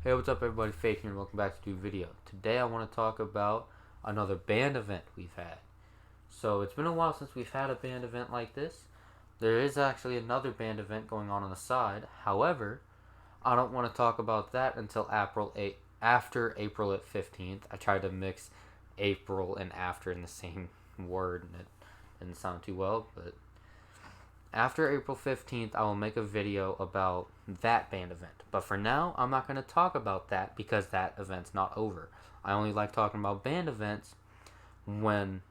Hey, what's up everybody, Fake here and welcome back to a new video. Today I want to talk about another band event we've had. So it's been a while since we've had a band event like this. There is actually another band event going on the side. However, I don't want to talk about that until after April 15th. I tried to mix April and after in the same word and it didn't sound too well, but after April 15th, I will make a video about that band event. But for now, I'm not going to talk about that because that event's not over. I only like talking about band events when,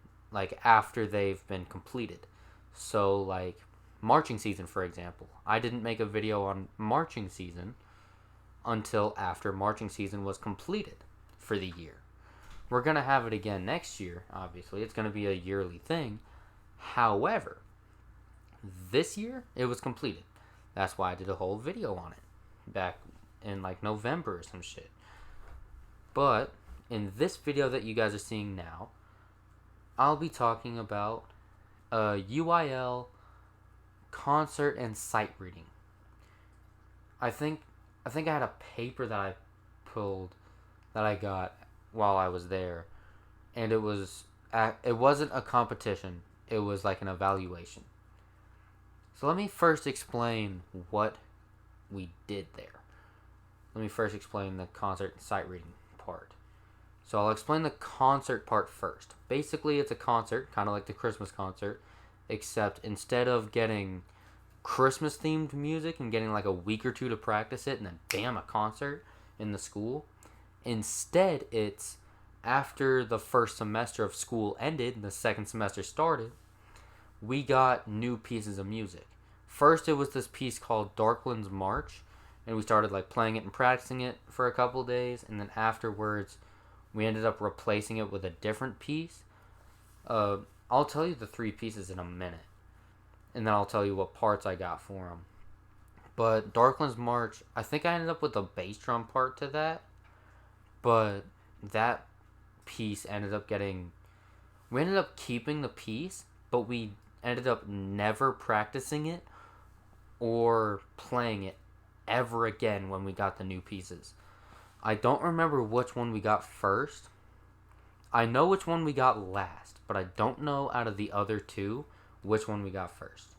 after they've been completed. So, marching season, for example. I didn't make a video on marching season until after marching season was completed for the year. We're going to have it again next year, obviously. It's going to be a yearly thing. However, this year it was completed. That's why I did a whole video on it back in November or some shit. But in this video that you guys are seeing now, I'll be talking about UIL concert and sight reading. I think I had a paper that I pulled that I got while I was there, and it wasn't a competition. It was like an evaluation. So let me first explain what we did there. Let me first explain the concert and sight reading part. So I'll explain the concert part first. Basically, it's a concert, kind of like the Christmas concert, except instead of getting Christmas themed music and getting like a week or two to practice it and then bam, a concert in the school, instead it's after the first semester of school ended and the second semester started, we got new pieces of music. First, it was this piece called Darkland's March, and we started playing it and practicing it for a couple days, and then afterwards, we ended up replacing it with a different piece. I'll tell you the three pieces in a minute, and then I'll tell you what parts I got for them. But Darkland's March, I think I ended up with a bass drum part to that, but that piece we ended up keeping the piece, but we ended up never practicing it or playing it ever again when we got the new pieces. I don't remember which one we got first. I know which one we got last, but I don't know out of the other two which one we got first.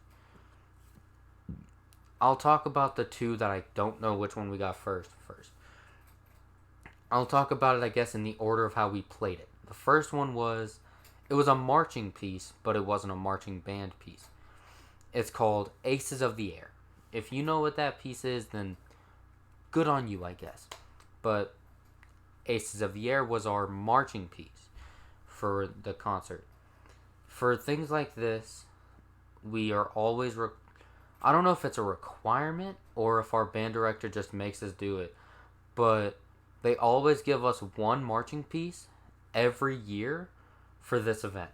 I'll talk about the two that I don't know which one we got first. I'll talk about it, I guess, in the order of how we played it. The first one was a marching piece, but it wasn't a marching band piece. It's called Aces of the Air. If you know what that piece is, then good on you, I guess. But Aces of the Air was our marching piece for the concert. For things like this, we are always... I don't know if it's a requirement or if our band director just makes us do it, but they always give us one marching piece every year for this event.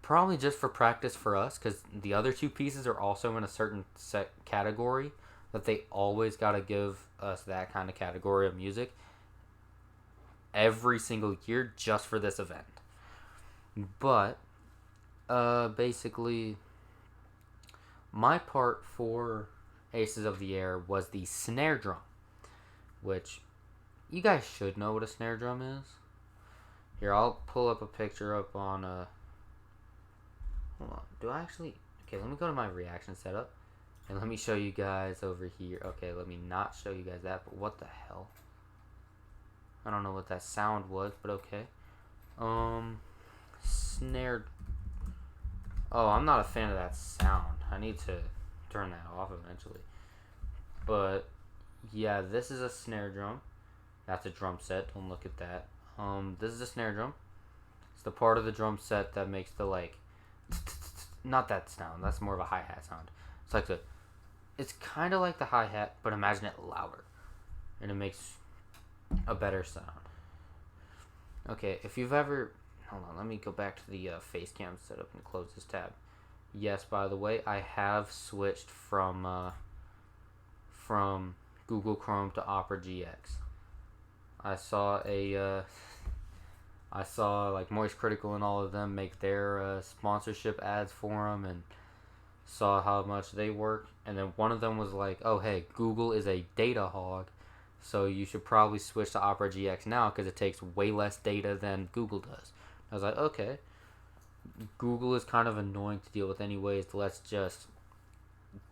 Probably just for practice for us, because the other two pieces are also in a certain set category that they always got to give us that kind of category of music every single year just for this event. But basically, my part for Aces of the Air was the snare drum, which you guys should know what a snare drum is. Here, I'll pull up a picture up on hold on. Do I actually... Okay, let me go to my reaction setup. And let me show you guys over here. Okay, let me not show you guys that, but what the hell? I don't know what that sound was, but okay. Snare... Oh, I'm not a fan of that sound. I need to turn that off eventually. But, yeah, this is a snare drum. That's a drum set. Don't look at that. This is a snare drum. It's the part of the drum set that makes the, not that sound. That's more of a hi-hat sound. It's kind of like the hi-hat, but imagine it louder. And it makes a better sound. Okay, if you've ever... Hold on, let me go back to the face cam setup and close this tab. Yes, by the way, I have switched from Google Chrome to Opera GX. I saw Moist Critical and all of them make their sponsorship ads for them, and saw how much they work, and then one of them was like, "Oh, hey, Google is a data hog, so you should probably switch to Opera GX now because it takes way less data than Google does." I was like, "Okay, Google is kind of annoying to deal with anyways. Let's just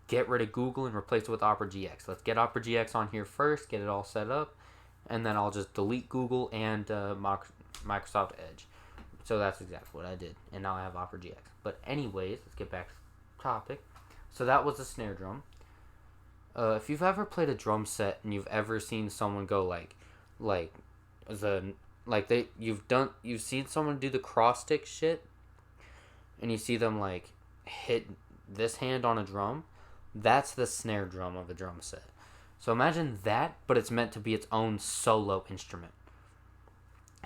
get rid of Google and replace it with Opera GX. Let's get Opera GX on here first, get it all set up, and then I'll just delete Google and Microsoft Edge." So that's exactly what I did, and now I have Opera GX. But anyways, let's get back to the topic. So that was the snare drum. If you've ever played a drum set and you've ever seen someone go like you've seen someone do the cross stick shit, and you see them like hit this hand on a drum, that's the snare drum of a drum set. So imagine that, but it's meant to be its own solo instrument.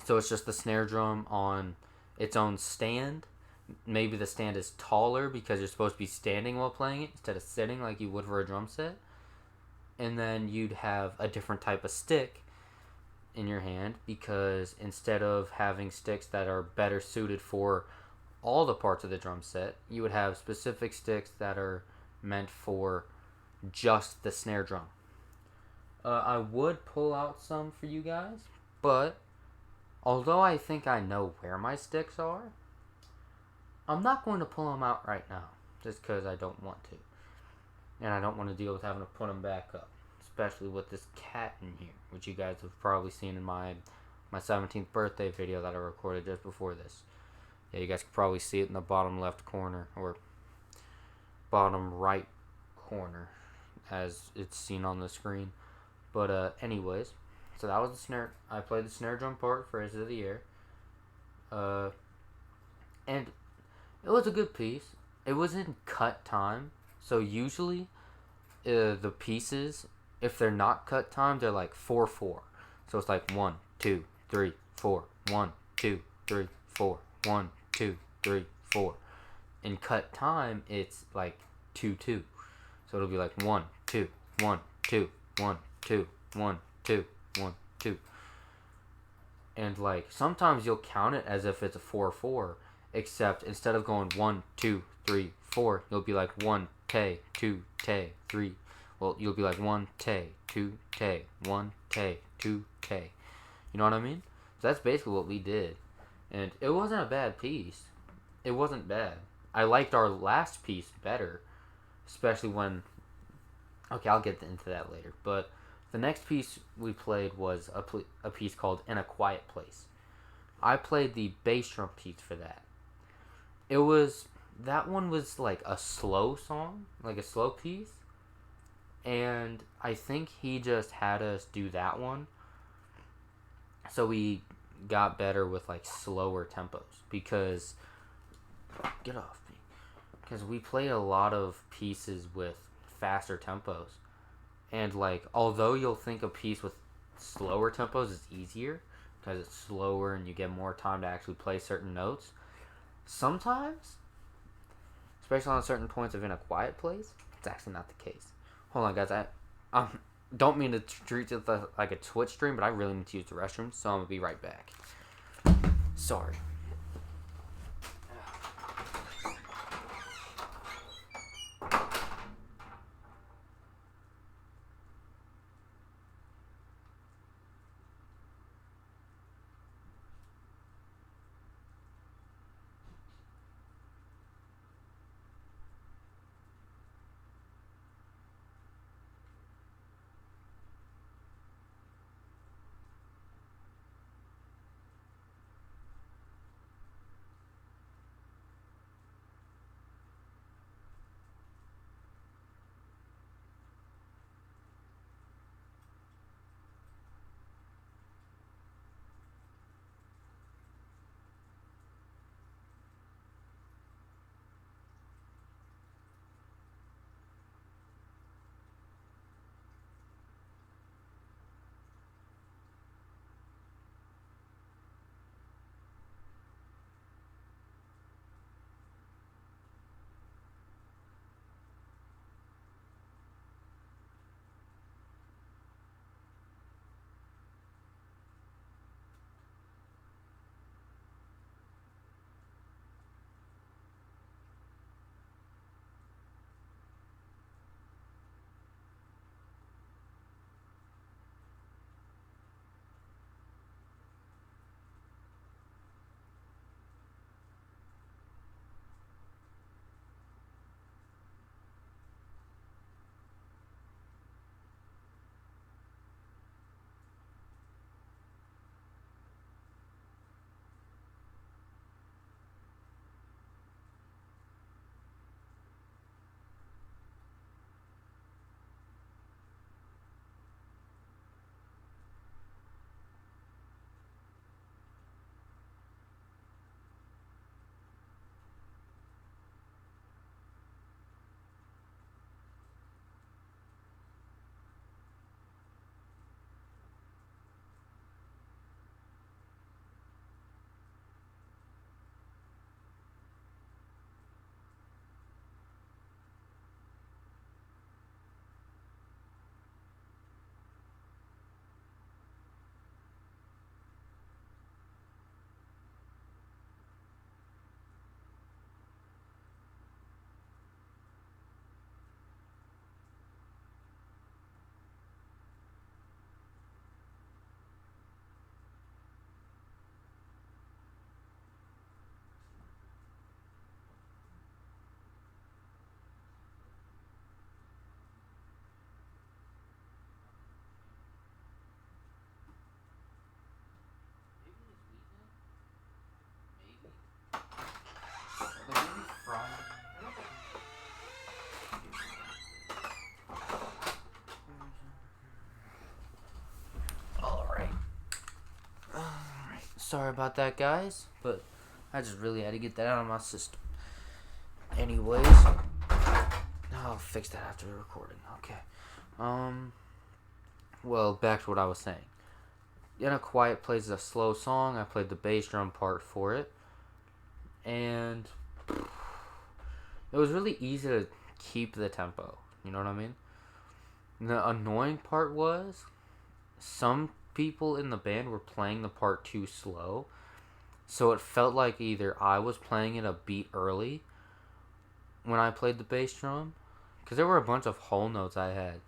So it's just the snare drum on its own stand. Maybe the stand is taller because you're supposed to be standing while playing it instead of sitting like you would for a drum set. And then you'd have a different type of stick in your hand because instead of having sticks that are better suited for all the parts of the drum set, you would have specific sticks that are meant for just the snare drum. I would pull out some for you guys, but although I think I know where my sticks are, I'm not going to pull them out right now just because I don't want to. And I don't want to deal with having to put them back up, especially with this cat in here, which you guys have probably seen in my 17th birthday video that I recorded just before this. Yeah, you guys can probably see it in the bottom left corner or bottom right corner as it's seen on the screen. But anyways, so that was the snare. I played the snare drum part for Is of the Year. And it was a good piece. It was in cut time. So usually the pieces, if they're not cut time, they're like 4/4. So it's like 1, 2, 3, 4, 1, 2, 3, 4, 1, 2, 3, 4. In cut time, it's like 2/2. So it'll be like 1, 2, 1, 2, 1, 2, 1, 2, 1, 2. And like sometimes you'll count it as if it's a 4/4, except instead of going 1, 2, 3, 4, you'll be like 1 tay, 2 tay, 3. Well, you'll be like 1 tay, 2 tay, 1 tay, 2 tay. You know what I mean? So that's basically what we did. And it wasn't a bad piece. It wasn't bad. I liked our last piece better, especially when... Okay, I'll get into that later. But the next piece we played was a piece called In a Quiet Place. I played the bass drum piece for that. That one was like a slow song, like a slow piece. And I think he just had us do that one. So we got better with like slower tempos because... Get off me. Because we played a lot of pieces with faster tempos. And like, although you'll think a piece with slower tempos is easier because it's slower and you get more time to actually play certain notes, sometimes, especially on certain points of In a Quiet Place, it's actually not the case. Hold on, guys. I don't mean to treat it like a Twitch stream, but I really need to use the restroom, so I'm going to be right back. Sorry. Sorry about that, guys, but I just really had to get that out of my system. Anyways, I'll fix that after the recording. Okay. Well, back to what I was saying. In a Quiet Place is a slow song. I played the bass drum part for it, and it was really easy to keep the tempo. You know what I mean? The annoying part was some people in the band were playing the part too slow, so it felt like either I was playing it a beat early when I played the bass drum, because there were a bunch of whole notes I had,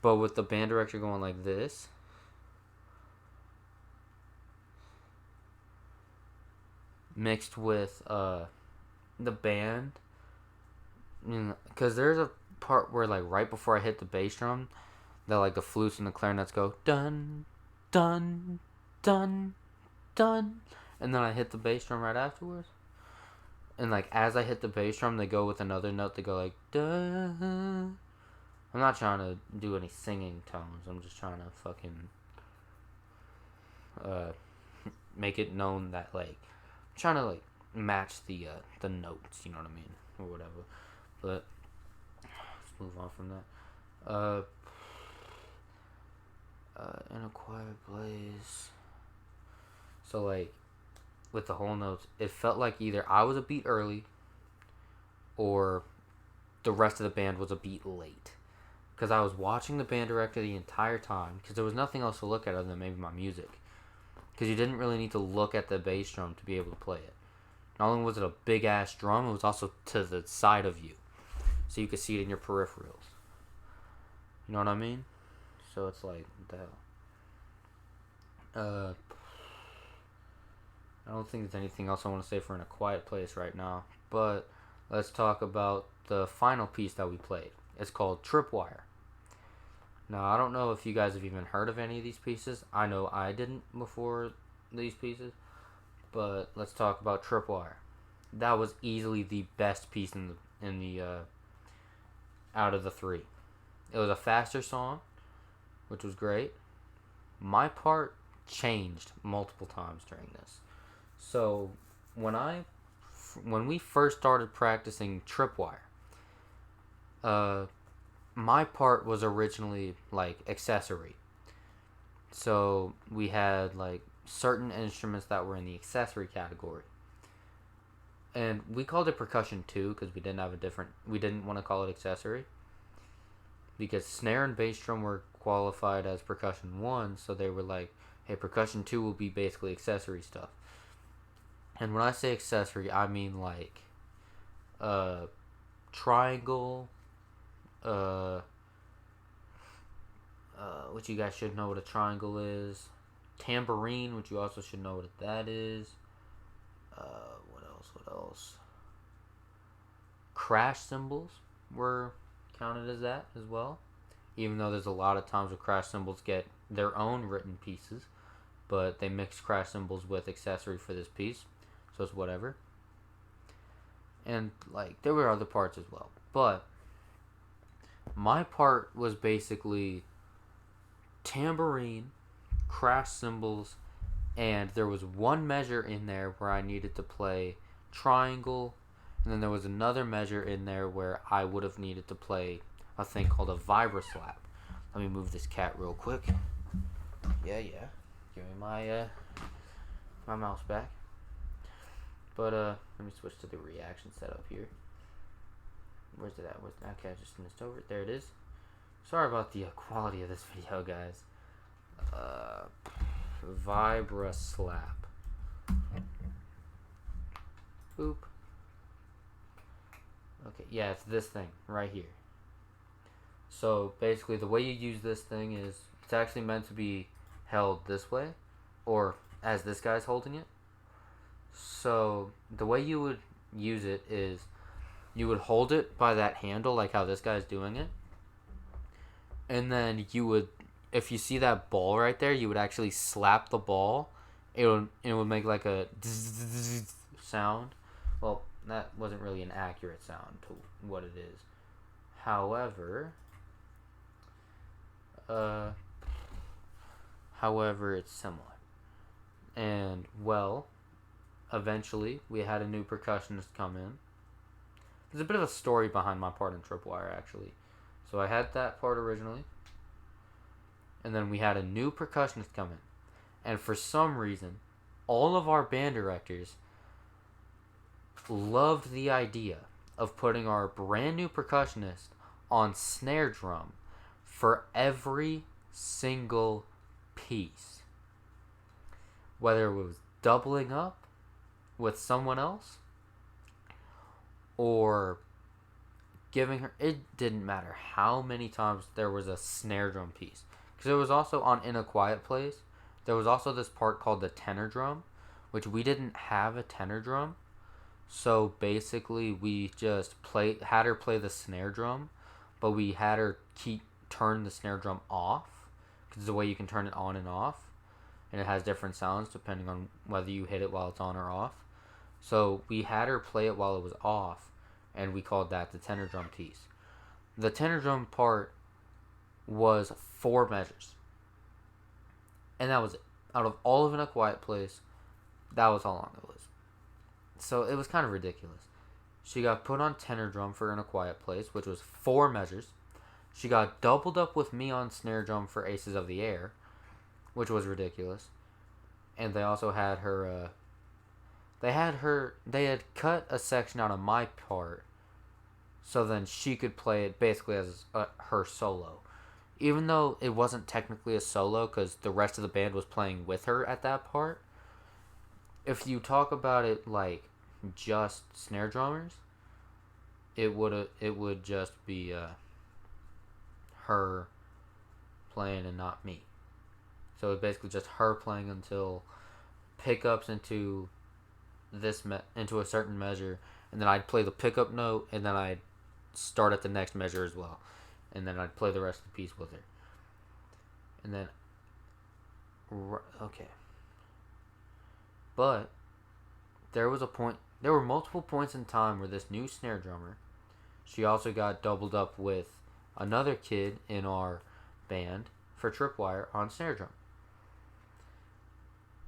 but with the band director going like this, mixed with the band, because there's a part where like right before I hit the bass drum, that like the flutes and the clarinets go dun dun dun dun, and then I hit the bass drum right afterwards. And like as I hit the bass drum, they go with another note. They go like dun. I'm not trying to do any singing tones. I'm just trying to fucking make it known that like I'm trying to like match the notes. You know what I mean, or whatever. But let's move on from that. In a Quiet Place. So like with the whole notes, it felt like either I was a beat early or the rest of the band was a beat late. Because I was watching the band director the entire time, because there was nothing else to look at other than maybe my music. Because you didn't really need to look at the bass drum to be able to play it. Not only was it a big ass drum, it was also to the side of you, so you could see it in your peripherals. You know what I mean? So it's like, what the hell? I don't think there's anything else I want to say for In a Quiet Place right now. But let's talk about the final piece that we played. It's called Tripwire. Now, I don't know if you guys have even heard of any of these pieces. I know I didn't before these pieces. But let's talk about Tripwire. That was easily the best piece in the out of the three. It was a faster song, which was great. My part changed multiple times during this. So when we first started practicing Tripwire, my part was originally like accessory. So we had like certain instruments that were in the accessory category, and we called it percussion too because we didn't want to call it accessory, because snare and bass drum were qualified as percussion 1, so they were like, hey, percussion 2 will be basically accessory stuff. And when I say accessory, I mean like triangle, which you guys should know what a triangle is. Tambourine, which you also should know what that is. What else? Crash cymbals were counted as that as well. Even though there's a lot of times where crash cymbals get their own written pieces, but they mix crash cymbals with accessory for this piece, so it's whatever. And like there were other parts as well, but my part was basically tambourine, crash cymbals, and there was one measure in there where I needed to play triangle, and then there was another measure in there where I would have needed to play a thing called a vibra slap. Let me move this cat real quick. Yeah. Give me my my mouse back. But let me switch to the reaction setup here. Where's it at? Okay, I just missed over it. There it is. Sorry about the quality of this video, guys. Vibra slap. Boop. Okay, yeah, it's this thing right here. So basically the way you use this thing is it's actually meant to be held this way, or as this guy's holding it. So the way you would use it is you would hold it by that handle like how this guy's doing it, and then you would, if you see that ball right there, you would actually slap the ball. It would make like a sound. Well, that wasn't really an accurate sound to what it is. However, it's similar. And, well, eventually we had a new percussionist come in. There's a bit of a story behind my part in Tripwire, actually. So I had that part originally, and then we had a new percussionist come in. And for some reason, all of our band directors loved the idea of putting our brand new percussionist on snare drum for every single piece. Whether it was doubling up with someone else or giving her, it didn't matter how many times there was a snare drum piece. Because it was also on In a Quiet Place, there was also this part called the tenor drum, which we didn't have a tenor drum. So basically we just had her play the snare drum, but we had her turn the snare drum off, because it's a way you can turn it on and off, and it has different sounds depending on whether you hit it while it's on or off. So we had her play it while it was off, and we called that the tenor drum piece. The tenor drum part was 4 measures, and that was it. Out of all of In a Quiet Place, that was how long it was. So it was kind of ridiculous. She got put on tenor drum for In a Quiet Place, which was 4 measures. She got doubled up with me on snare drum for Aces of the Air, which was ridiculous. And they also had her, they had cut a section out of my part, so then she could play it basically as her solo. Even though it wasn't technically a solo, because the rest of the band was playing with her at that part. If you talk about it like just snare drummers, it would just be her playing and not me. So it's basically just her playing until pickups into into a certain measure, and then I'd play the pickup note, and then I'd start at the next measure as well, and then I'd play the rest of the piece with her. And then okay. But there were multiple points in time where this new snare drummer, she also got doubled up with another kid in our band for Tripwire on snare drum.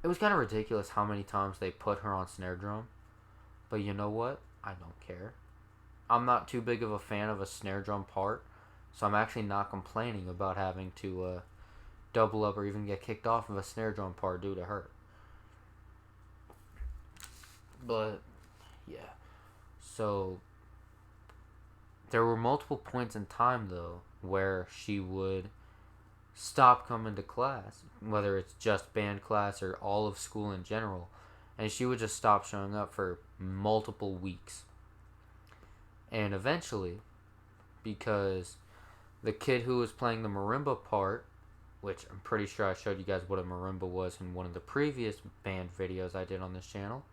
It was kind of ridiculous how many times they put her on snare drum, but you know what? I don't care. I'm not too big of a fan of a snare drum part, so I'm actually not complaining about having to double up or even get kicked off of a snare drum part due to her. But yeah, so there were multiple points in time though where she would stop coming to class, whether it's just band class or all of school in general, and she would just stop showing up for multiple weeks. And eventually, because the kid who was playing the marimba part, which I'm pretty sure I showed you guys what a marimba was in one of the previous band videos I did on this channel,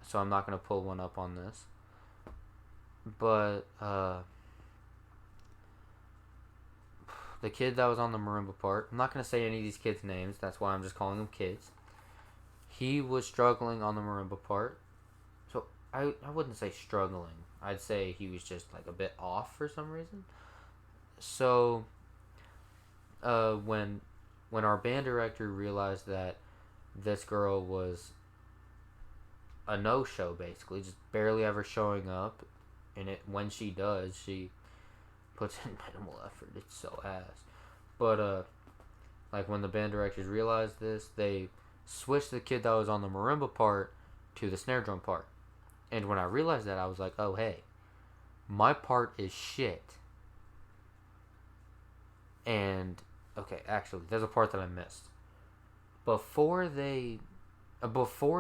so I'm not going to pull one up on this. But the kid that was on the marimba part, I'm not going to say any of these kids' names, that's why I'm just calling them kids. He was struggling on the marimba part. So I wouldn't say struggling. I'd say he was just like a bit off for some reason. So when our band director realized that this girl was a no-show, basically, just barely ever showing up, and when she does, she puts in minimal effort. It's so ass. But like when the band directors realized this, they switched the kid that was on the marimba part to the snare drum part. And when I realized that, I was like, oh hey, my part is shit. And okay, actually, there's a part that I missed. Before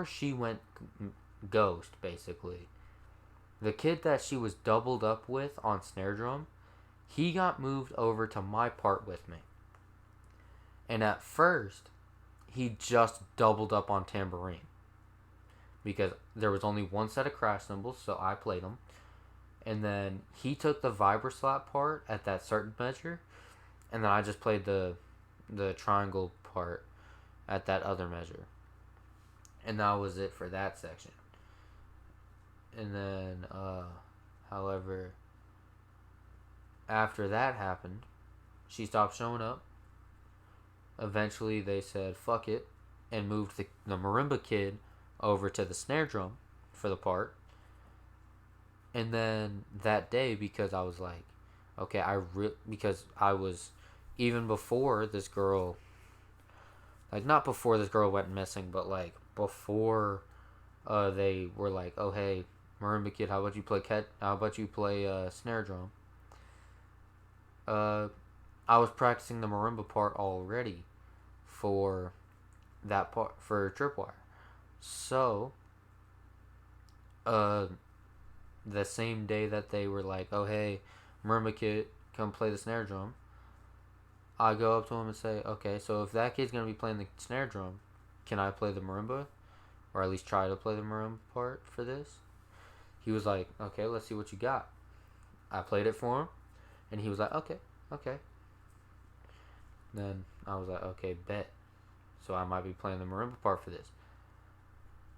she went ghost, basically, the kid that she was doubled up with on snare drum, he got moved over to my part with me. And at first, he just doubled up on tambourine, because there was only one set of crash cymbals, so I played them. And then he took the vibroslap part at that certain measure, and then I just played the triangle part at that other measure. And that was it for that section. And then, however, after that happened, she stopped showing up. Eventually, they said, fuck it, and moved the marimba kid over to the snare drum for the part. And then that day, because I was like, okay, because I was, even before this girl, like not before this girl went missing, but like before they were like, oh hey, marimba kid, how about you play snare drum? I was practicing the marimba part already for that part for Tripwire. So, the same day that they were like, oh hey, marimba kid, come play the snare drum, I go up to him and say, okay, so if that kid's gonna be playing the snare drum, can I play the marimba? Or at least try to play the marimba part for this? He was like, okay, let's see what you got. I played it for him, and he was like, okay, okay. Then I was like, okay, bet. So I might be playing the marimba part for this.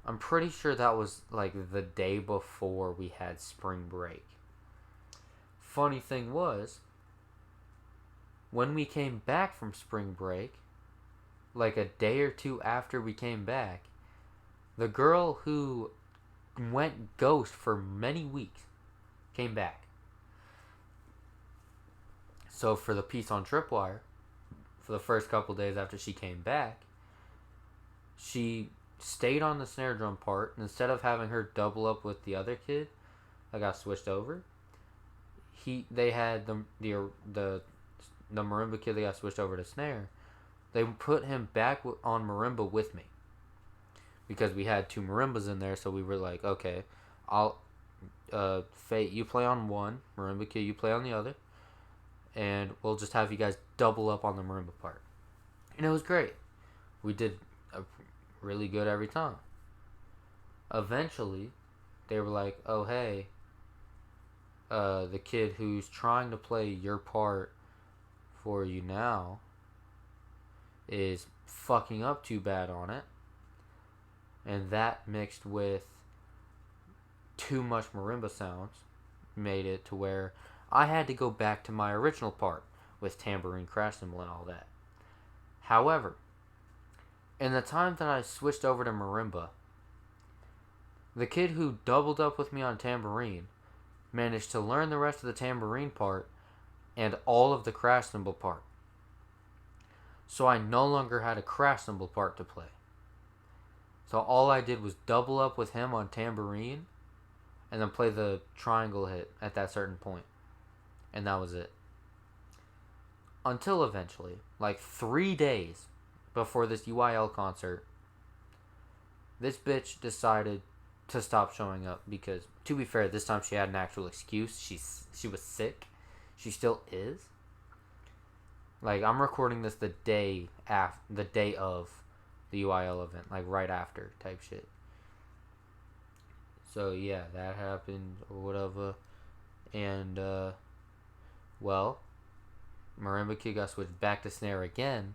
I'm pretty sure that was like the day before we had spring break. Funny thing was, when we came back from spring break, like a day or two after we came back, the girl who went ghost for many weeks came back. So for the piece on Tripwire, for the first couple days after she came back, she stayed on the snare drum part. And instead of having her double up with the other kid that got switched over, they had the marimba kid that got switched over to snare. They put him back on marimba with me, because we had two marimbas in there. So we were like, okay, I'll Fate, you play on one, marimba kid, you play on the other, and we'll just have you guys double up on the marimba part. And it was great. We did really good every time. Eventually, they were like, oh hey, the kid who's trying to play your part for you now is fucking up too bad on it. And that mixed with too much marimba sounds made it to where I had to go back to my original part with tambourine, crash cymbal, and all that. However, in the time that I switched over to marimba, the kid who doubled up with me on tambourine managed to learn the rest of the tambourine part and all of the crash cymbal part. So I no longer had a crash cymbal part to play. So all I did was double up with him on tambourine and then play the triangle hit at that certain point. And that was it. Until eventually, like 3 days before this UIL concert, this bitch decided to stop showing up because, to be fair, this time she had an actual excuse. She was sick. She still is. Like, I'm recording this the day of the UIL event, like right after type shit. So yeah, that happened or whatever, and well, marimba kid got switched back to snare again,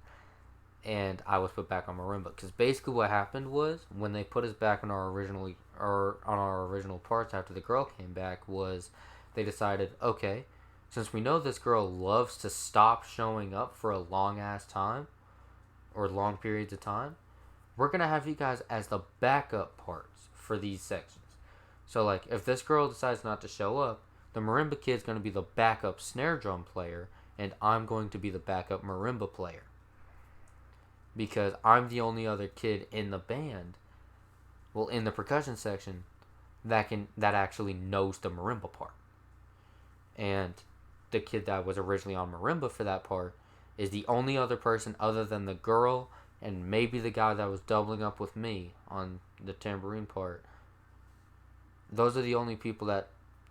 and I was put back on marimba. Because basically what happened was, when they put us back on our original parts after the girl came back, was they decided, okay, since we know this girl loves to stop showing up for a long ass time, or long periods of time, we're gonna have you guys as the backup parts for these sections. So like, if this girl decides not to show up, the marimba kid's gonna be the backup snare drum player, and I'm going to be the backup marimba player. Because I'm the only other kid in the band, well, in the percussion section, that actually knows the marimba part. And the kid that was originally on marimba for that part is the only other person other than the girl and maybe the guy that was doubling up with me on the tambourine part. Those are the only people that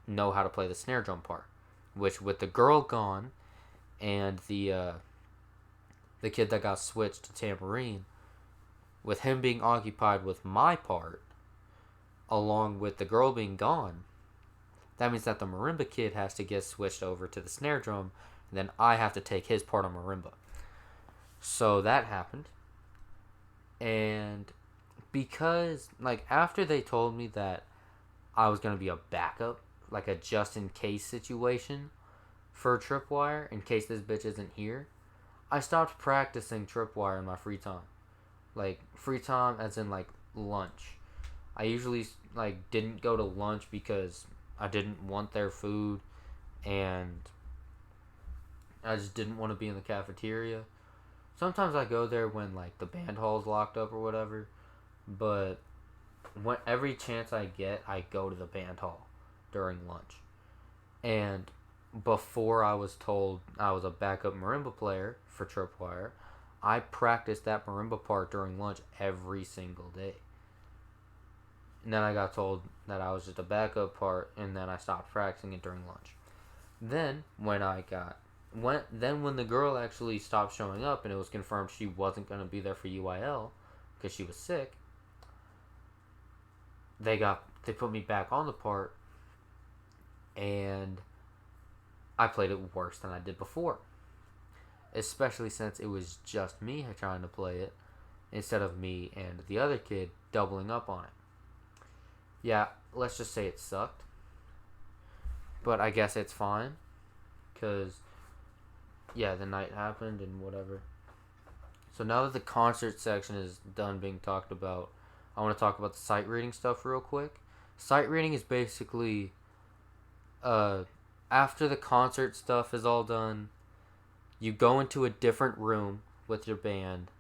know how to play the snare drum part. Which, with the girl gone and the kid that got switched to tambourine, with him being occupied with my part, along with the girl being gone, that means that the marimba kid has to get switched over to the snare drum, and then I have to take his part on marimba. So that happened. And because, like, after they told me that I was going to be a backup, like a just-in-case situation for Tripwire, in case this bitch isn't here, I stopped practicing Tripwire in my free time. Like free time as in like lunch. I usually like didn't go to lunch because I didn't want their food, and I just didn't want to be in the cafeteria. Sometimes I go there when like the band hall's locked up or whatever, but when every chance I get, I go to the band hall during lunch. And before I was told I was a backup marimba player for Tripwire, I practiced that marimba part during lunch every single day. And then I got told that I was just a backup part, and then I stopped practicing it during lunch. Then when the girl actually stopped showing up and it was confirmed she wasn't going to be there for UIL because she was sick, they put me back on the part, and I played it worse than I did before. Especially since it was just me trying to play it instead of me and the other kid doubling up on it. Yeah, let's just say it sucked. But I guess it's fine. Because, yeah, the night happened and whatever. So now that the concert section is done being talked about, I want to talk about the sight reading stuff real quick. Sight reading is basically, after the concert stuff is all done, you go into a different room with your band,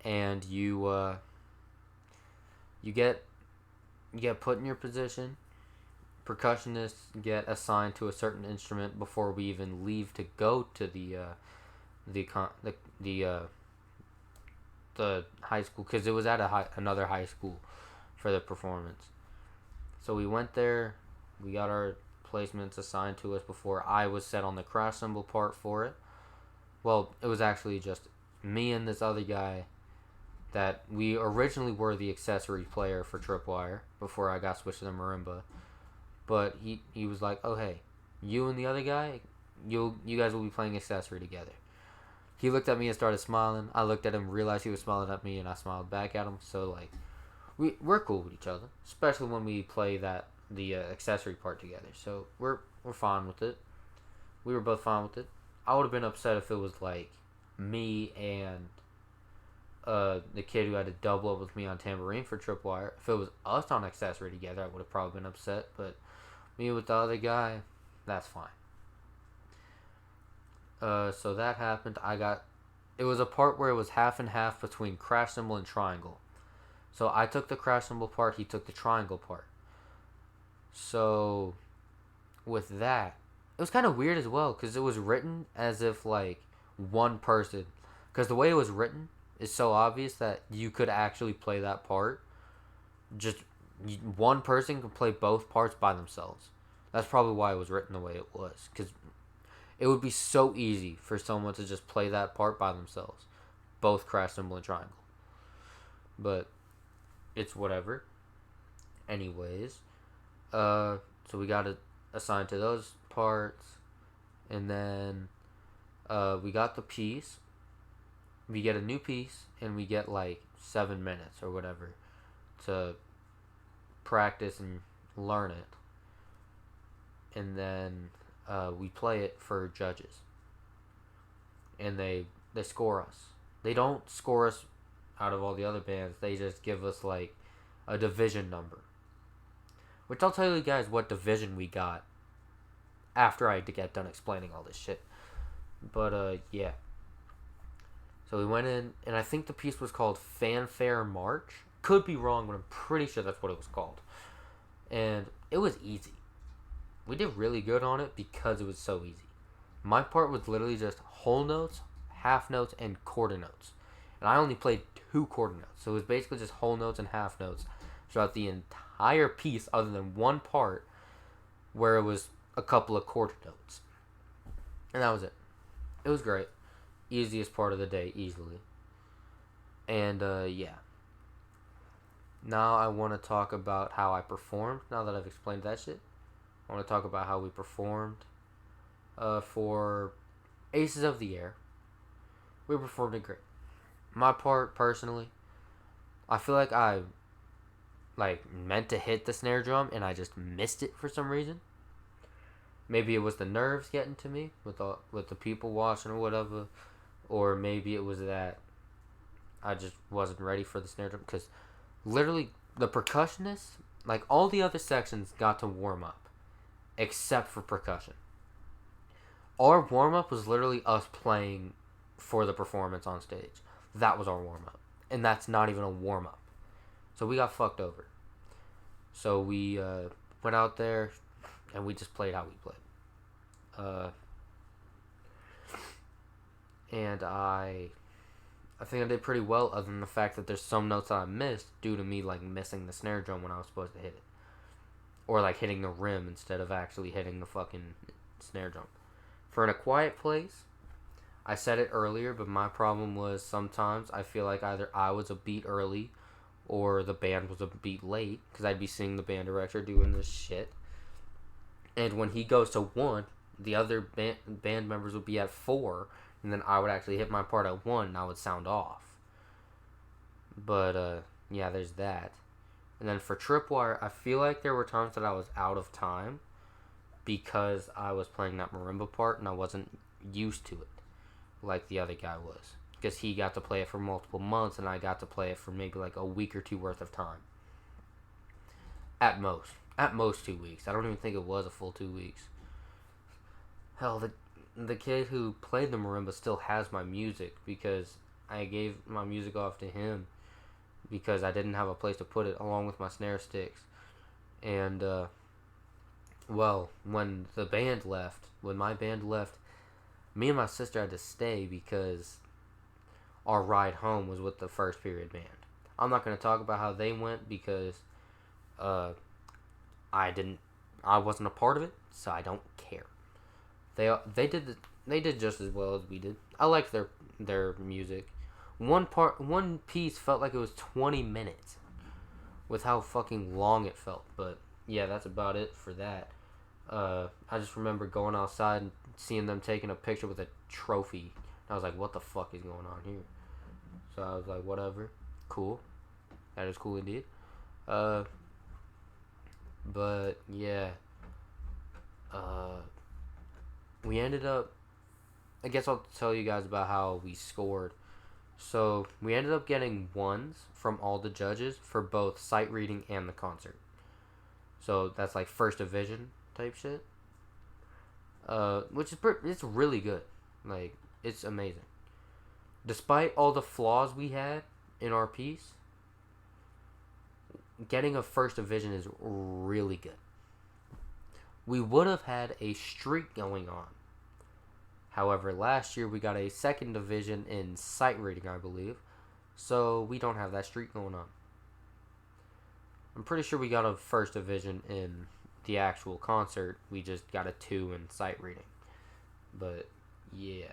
and you get put in your position. Percussionists get assigned to a certain instrument before we even leave to go to the high school, because it was at another high school for the performance. So we went there, we got our placements assigned to us before I was set on the crash cymbal part for it. Well, it was actually just me and this other guy that we originally were the accessory player for Tripwire before I got switched to the marimba. But he was like, oh hey, you and the other guy, you guys will be playing accessory together. He looked at me and started smiling. I looked at him, realized he was smiling at me, and I smiled back at him. So like, we're cool with each other, especially when we play the accessory part together. So we're fine with it. We were both fine with it. I would have been upset if it was like me and the kid who had to double up with me on tambourine for Tripwire. If it was us on accessory together, I would have probably been upset. But me with the other guy, that's fine. So that happened. It was a part where it was half and half between crash cymbal and triangle. So I took the crash cymbal part, he took the triangle part. So with that, it was kind of weird as well, because it was written as if like one person, because the way it was written is so obvious that you could actually play that part. Just one person could play both parts by themselves. That's probably why it was written the way it was, because it would be so easy for someone to just play that part by themselves, both crash cymbal and triangle. But it's whatever. Anyways, so we got assigned to those parts, and then we got the piece. We get a new piece, and we get like 7 minutes or whatever to practice and learn it, and then we play it for judges, and they score us. They don't score us out of all the other bands. They just give us like a division number, which I'll tell you guys what division we got after I get done explaining all this shit. But yeah. So we went in, and I think the piece was called Fanfare March. Could be wrong, but I'm pretty sure that's what it was called. And it was easy. We did really good on it because it was so easy. My part was literally just whole notes, half notes, and quarter notes. And I only played 2 quarter notes. So it was basically just whole notes and half notes throughout the entire piece, other than one part where it was a couple of quarter notes. And that was it. It was great. Easiest part of the day, easily. And yeah. Now I want to talk about how I performed. Now that I've explained that shit, I want to talk about how we performed for Aces of the Air. We performed it great. My part, personally, I feel like I meant to hit the snare drum and I just missed it for some reason. Maybe it was the nerves getting to me with the people watching or whatever, or maybe it was that I just wasn't ready for the snare drum because literally the percussionists, like all the other sections, got to warm up except for percussion. Our warm up was literally us playing for the performance on stage. That was our warm up, and that's not even a warm up. So we got fucked over. So we went out there and we just played how we played. And I think I did pretty well, other than the fact that there's some notes that I missed due to me like missing the snare drum when I was supposed to hit it, or like hitting the rim instead of actually hitting the fucking snare drum. For In a Quiet Place, I said it earlier, but my problem was sometimes I feel like either I was a beat early or the band was a beat late, because I'd be seeing the band director doing this shit. And when he goes to 1, the other band members would be at 4, and then I would actually hit my part at 1, and I would sound off. But, yeah, there's that. And then for Tripwire, I feel like there were times that I was out of time because I was playing that marimba part and I wasn't used to it like the other guy was. Because he got to play it for multiple months and I got to play it for maybe like a week or 2 worth of time. At most. At most 2 weeks. I don't even think it was a full 2 weeks. Hell, the kid who played the marimba still has my music because I gave my music off to him because I didn't have a place to put it along with my snare sticks. And, well, when my band left, me and my sister had to stay because our ride home was with the first period band. I'm not going to talk about how they went because I wasn't a part of it, so I don't care. They did just as well as we did. I liked their music. One piece felt like it was 20 minutes with how fucking long it felt. But yeah, that's about it for that. I just remember going outside and seeing them taking a picture with a trophy. I was like, what the fuck is going on here? So I was like, whatever. Cool. That is cool indeed. But yeah. We ended up, I guess I'll tell you guys about how we scored. So we ended up getting 1s from all the judges for both sight reading and the concert. So that's like first division type shit. Which is it's really good. Like, it's amazing. Despite all the flaws we had in our piece, getting a first division is really good. We would have had a streak going on. However, last year we got a second division in sight reading, I believe. So we don't have that streak going on. I'm pretty sure we got a first division in the actual concert. We just got a 2 in sight reading. But yeah.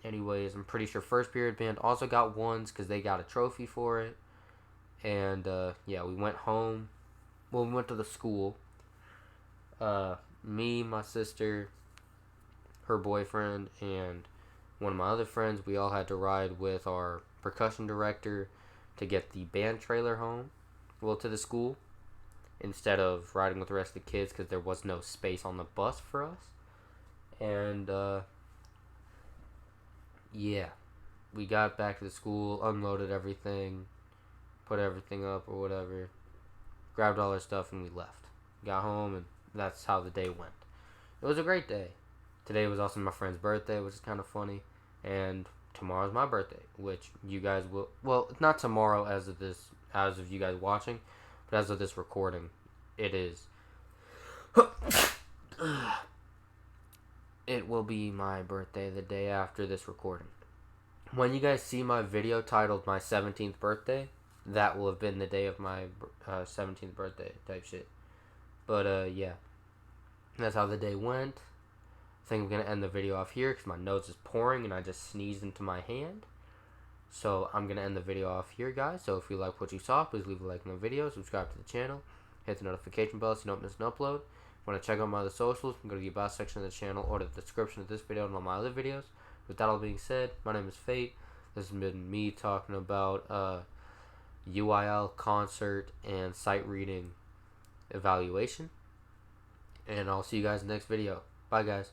Anyways, I'm pretty sure first period band also got 1s because they got a trophy for it. And yeah, we went home. Well, we went to the school. Me, my sister, her boyfriend, and one of my other friends, we all had to ride with our percussion director to get the band trailer home, well, to the school, instead of riding with the rest of the kids because there was no space on the bus for us. And yeah, we got back to the school, unloaded everything, put everything up or whatever, grabbed all our stuff, and we left. Got home, and that's how the day went. It was a great day. Today was also my friend's birthday, which is kind of funny. And tomorrow's my birthday, which you guys will... Well, not tomorrow as of you guys watching, but as of this recording, it is... It will be my birthday the day after this recording. When you guys see my video titled My 17th Birthday, that will have been the day of my 17th birthday type shit. But, yeah. That's how the day went. I think I'm going to end the video off here because my nose is pouring and I just sneezed into my hand. So I'm going to end the video off here, guys. So if you like what you saw, please leave a like on the video, subscribe to the channel, hit the notification bell so you don't miss an upload. If you want to check out my other socials, go to the about section of the channel or the description of this video and all my other videos. With that all being said, my name is Fate. This has been me talking about UIL concert and sight reading evaluation. And I'll see you guys in the next video. Bye, guys.